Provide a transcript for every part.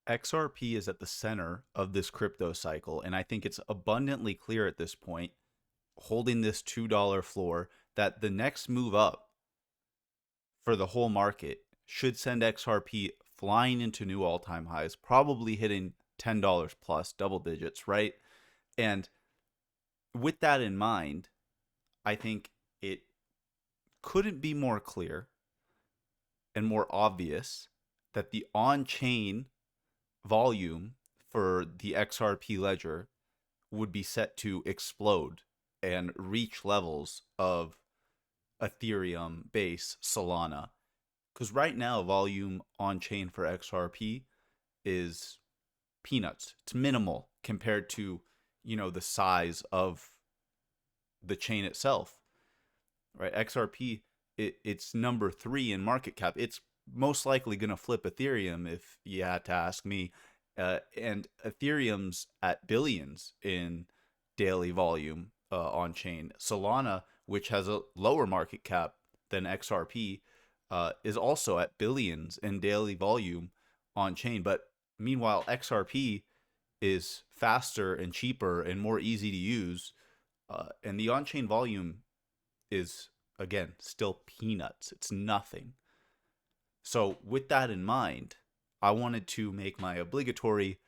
XRP is at the center of this crypto cycle, and I think it's abundantly clear at this point, holding this $2 floor, that the next move up for the whole market should send XRP flying into new all-time highs, probably hitting $10 plus, double digits, right? And with that in mind, I think it couldn't be more clear and more obvious that the on-chain volume for the XRP ledger would be set to explode and reach levels of Ethereum base Solana. Because right now, volume on chain for XRP is peanuts. It's minimal compared to, the size of the chain itself, right? XRP, it's number 3 in market cap. It's most likely going to flip Ethereum if you had to ask me. And Ethereum's at billions in daily volume on chain. Solana, which has a lower market cap than XRP, is also at billions in daily volume on chain. But meanwhile, XRP is faster and cheaper and more easy to use. And the on chain volume is, again, still peanuts. It's nothing. So, with that in mind, I wanted to make my obligatory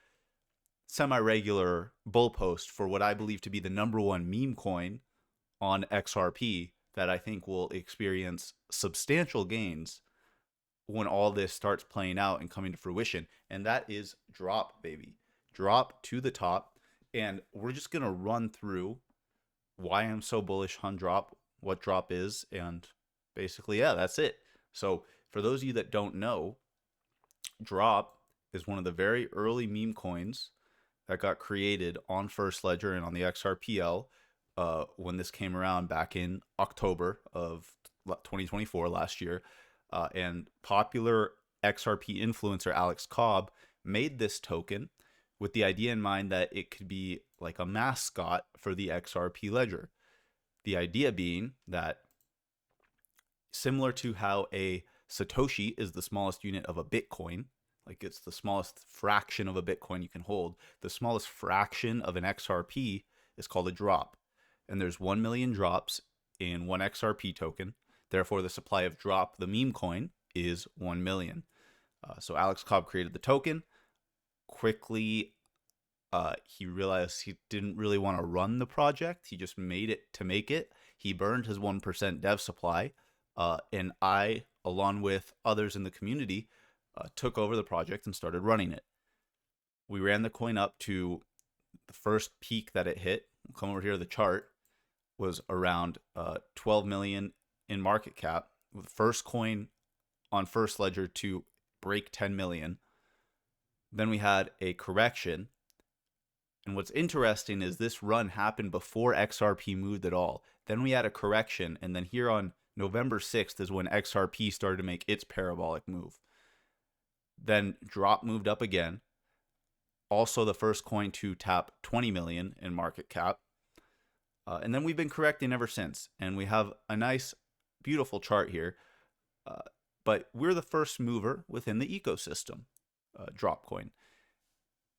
semi-regular bull post for what I believe to be the number one meme coin on XRP that I think will experience substantial gains when all this starts playing out and coming to fruition. And that is Drop, baby. Drop to the top. And we're just going to run through why I'm so bullish on Drop, what Drop is, and basically, yeah, that's it. So for those of you that don't know, Drop is one of the very early meme coins that got created on First Ledger and on the XRPL when this came around back in October of 2024, last year. And popular XRP influencer Alex Cobb made this token with the idea in mind that it could be like a mascot for the XRP ledger. The idea being that, similar to how a Satoshi is the smallest unit of a Bitcoin, like it's the smallest fraction of a Bitcoin you can hold, the smallest fraction of an XRP is called a drop. And there's 1 million drops in one XRP token. Therefore, the supply of Drop, the meme coin, is 1 million. So Alex Cobb created the token. Quickly, he realized he didn't really want to run the project. He just made it to make it. He burned his 1% dev supply. And I, along with others in the community, took over the project and started running it. We ran the coin up to the first peak that it hit. We'll come over here to the chart. Was around 12 million in market cap. The first coin on First Ledger to break 10 million. Then we had a correction. And what's interesting is this run happened before XRP moved at all. Then we had a correction. And then here on November 6th is when XRP started to make its parabolic move. Then Drop moved up again. Also the first coin to tap 20 million in market cap. And then we've been correcting ever since. And we have a nice, beautiful chart here. But we're the first mover within the ecosystem, Drop coin.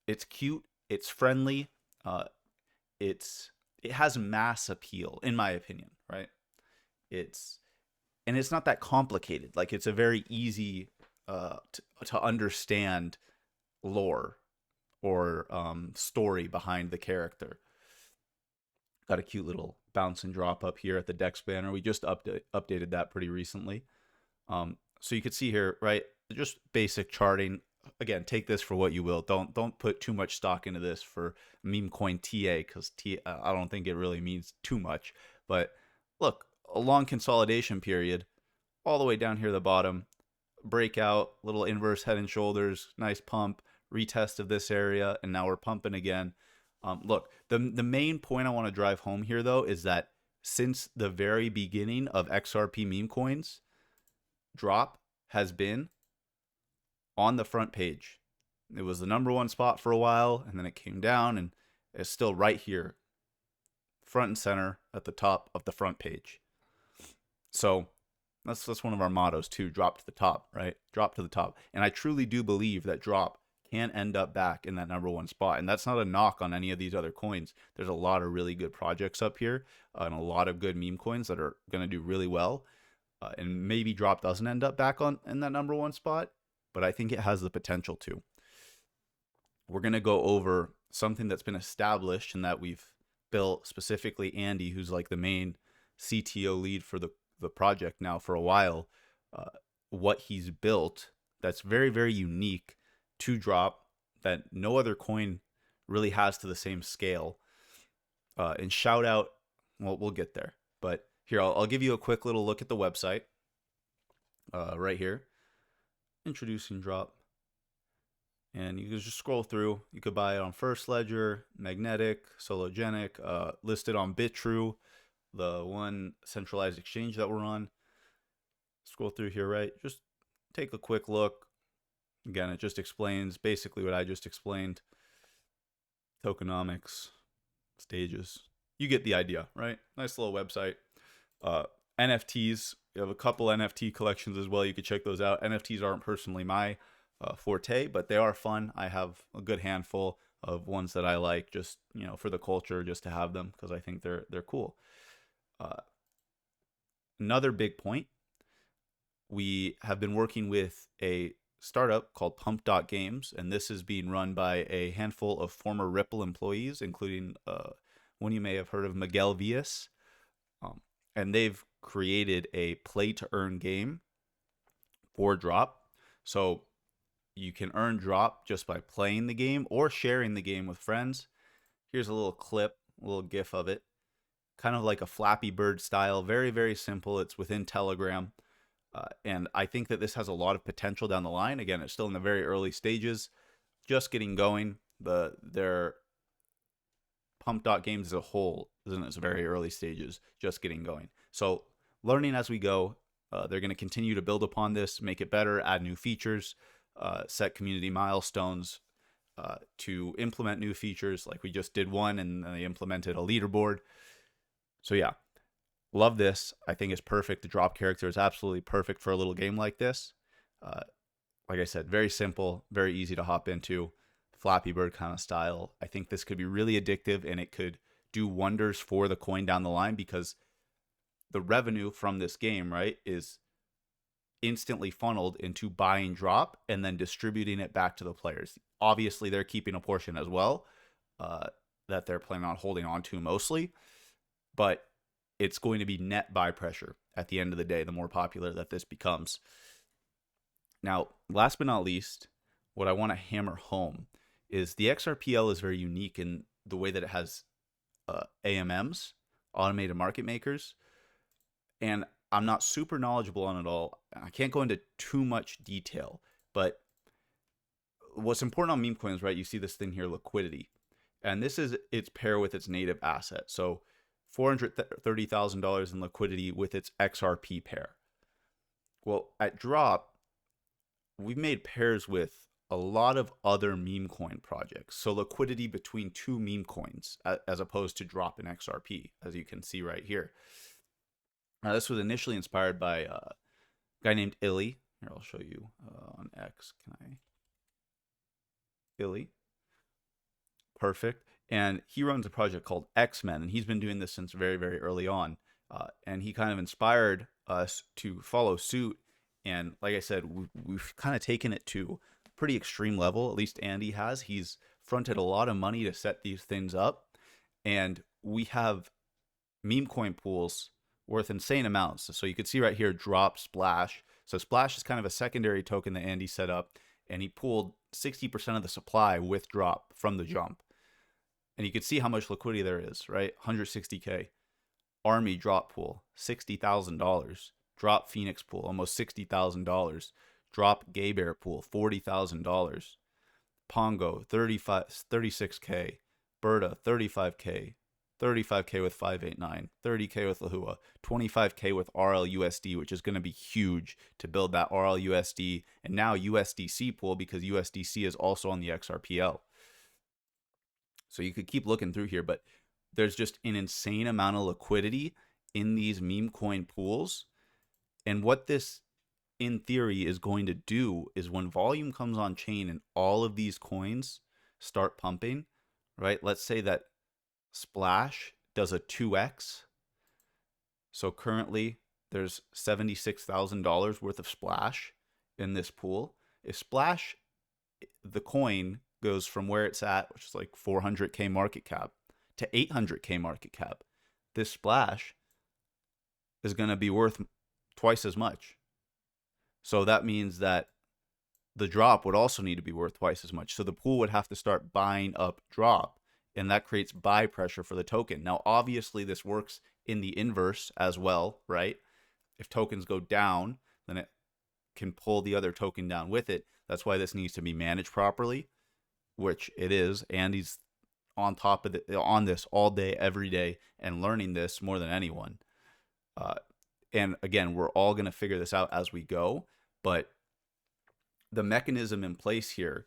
It's cute. It's friendly. It has mass appeal, in my opinion, right? It's not that complicated. Like, it's a very easy to understand lore or story behind the character. Got a cute little bounce and drop up here at the DEX banner. We just updated that pretty recently. So you can see here, right? Just basic charting. Again, take this for what you will. Don't put too much stock into this for meme coin TA, because I don't think it really means too much. But look, a long consolidation period, all the way down here at the bottom, breakout, little inverse head and shoulders, nice pump, retest of this area, and now we're pumping again. Look, the main point I want to drive home here, though, is that since the very beginning of XRP meme coins, Drop has been on the front page. It was the number one spot for a while, and then it came down, and it's still right here, front and center at the top of the front page. So that's one of our mottos too. Drop to the top, right? Drop to the top. And I truly do believe that Drop can end up back in that number one spot. And that's not a knock on any of these other coins. There's a lot of really good projects up here and a lot of good meme coins that are going to do really well. And maybe Drop doesn't end up back on in that number one spot, but I think it has the potential to. We're going to go over something that's been established and that we've built, specifically Andy, who's like the main CTO lead for the project now for a while, what he's built that's very, very unique to Drop that no other coin really has to the same scale. And shout out, well, we'll get there. But here, I'll give you a quick little look at the website right here. Introducing Drop. And you can just scroll through. You could buy it on First Ledger, Magnetic, Sologenic, listed on BitTrue, the one centralized exchange that we're on. Scroll through here, right? Just take a quick look. Again, it just explains basically what I just explained. Tokenomics, stages. You get the idea, right? Nice little website. NFTs. You have a couple NFT collections as well. You could check those out. NFTs aren't personally my forte, but they are fun. I have a good handful of ones that I like, just for the culture, just to have them because I think they're cool. Another big point, we have been working with a startup called Pump.Games, and this is being run by a handful of former Ripple employees, including one you may have heard of, Miguel Villas, and they've created a play-to-earn game for Drop. So you can earn Drop just by playing the game or sharing the game with friends. Here's a little clip, a little GIF of it. Kind of like a Flappy Bird style. Very, very simple. It's within Telegram. And I think that this has a lot of potential down the line. Again, it's still in the very early stages. Just getting going. Their Pump.Games as a whole is in its very early stages. Just getting going. So learning as we go. They're going to continue to build upon this, make it better, add new features. Set community milestones to implement new features. Like we just did one and they implemented a leaderboard. So yeah, love this. I think it's perfect. The Drop character is absolutely perfect for a little game like this. Like I said, very simple, very easy to hop into. Flappy Bird kind of style. I think this could be really addictive and it could do wonders for the coin down the line because the revenue from this game, right, is instantly funneled into buying Drop and then distributing it back to the players. Obviously, they're keeping a portion as well that they're planning on holding on to mostly, but it's going to be net buy pressure at the end of the day, the more popular that this becomes. Now, last but not least, what I want to hammer home is the XRPL is very unique in the way that it has AMMs, automated market makers, and I'm not super knowledgeable on it all. I can't go into too much detail, but what's important on meme coins, right? You see this thing here, liquidity. And this is its pair with its native asset. So $430,000 in liquidity with its XRP pair. Well, at Drop, we've made pairs with a lot of other meme coin projects. So liquidity between two meme coins as opposed to Drop and XRP, as you can see right here. Now, this was initially inspired by a guy named Illy. Here, I'll show you on X. Can I? Illy. Perfect. And he runs a project called X-Men, and he's been doing this since very, very early on. And he kind of inspired us to follow suit. And like I said, we've kind of taken it to a pretty extreme level. At least Andy has. He's fronted a lot of money to set these things up. And we have meme coin pools worth insane amounts. So you can see right here, Drop, Splash. So Splash is kind of a secondary token that Andy set up, and he pooled 60% of the supply with Drop from the jump. And you can see how much liquidity there is, right? 160K. Army Drop pool, $60,000. Drop Phoenix pool, almost $60,000. Drop Gay Bear pool, $40,000. Pongo, 36K. Berta, 35K. 35K with 589, 30K with Lahua, 25K with RLUSD, which is going to be huge to build that RLUSD and now USDC pool because USDC is also on the XRPL. So you could keep looking through here, but there's just an insane amount of liquidity in these meme coin pools. And what this in theory is going to do is when volume comes on chain and all of these coins start pumping, right? Let's say that Splash does a 2x. So currently there's $76,000 worth of Splash in this pool. If Splash, the coin, goes from where it's at, which is like 400K market cap, to 800K market cap, this Splash is going to be worth twice as much. So that means that the drop would also need to be worth twice as much. So the pool would have to start buying up drop, and that creates buy pressure for the token. Now, obviously, this works in the inverse as well, right? If tokens go down, then it can pull the other token down with it. That's why this needs to be managed properly, which it is. Andy's on top of on this all day, every day, and learning this more than anyone. And again, we're all going to figure this out as we go, but the mechanism in place here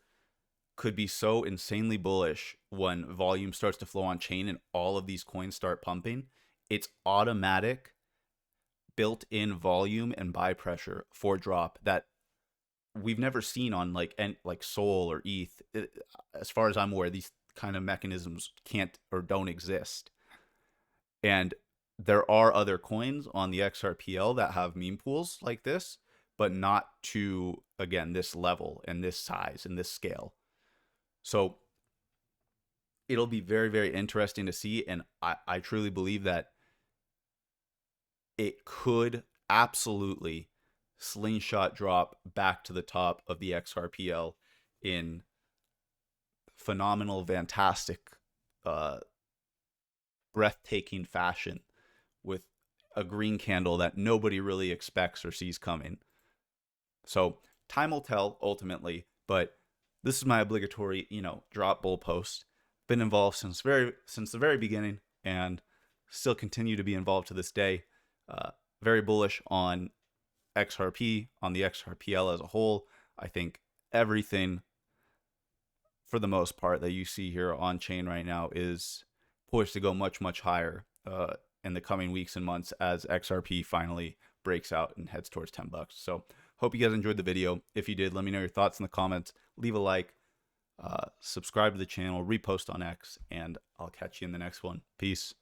could be so insanely bullish when volume starts to flow on chain and all of these coins start pumping. It's automatic built-in volume and buy pressure for drop that we've never seen on like Sol or ETH. As far as I'm aware, these kind of mechanisms can't or don't exist. And there are other coins on the XRPL that have meme pools like this, but not to, again, this level and this size and this scale. So it'll be very, very interesting to see. And I truly believe that it could absolutely slingshot drop back to the top of the XRPL in phenomenal, fantastic, breathtaking fashion with a green candle that nobody really expects or sees coming. So time will tell ultimately, but this is my obligatory, drop bull post. Been involved since the very beginning, and still continue to be involved to this day. Very bullish on XRP, on the XRPL as a whole. I think everything, for the most part, that you see here on chain right now is poised to go much, much higher in the coming weeks and months as XRP finally breaks out and heads towards $10. So hope you guys enjoyed the video. If you did, let me know your thoughts in the comments. Leave a like, subscribe to the channel, repost on X, and I'll catch you in the next one. Peace.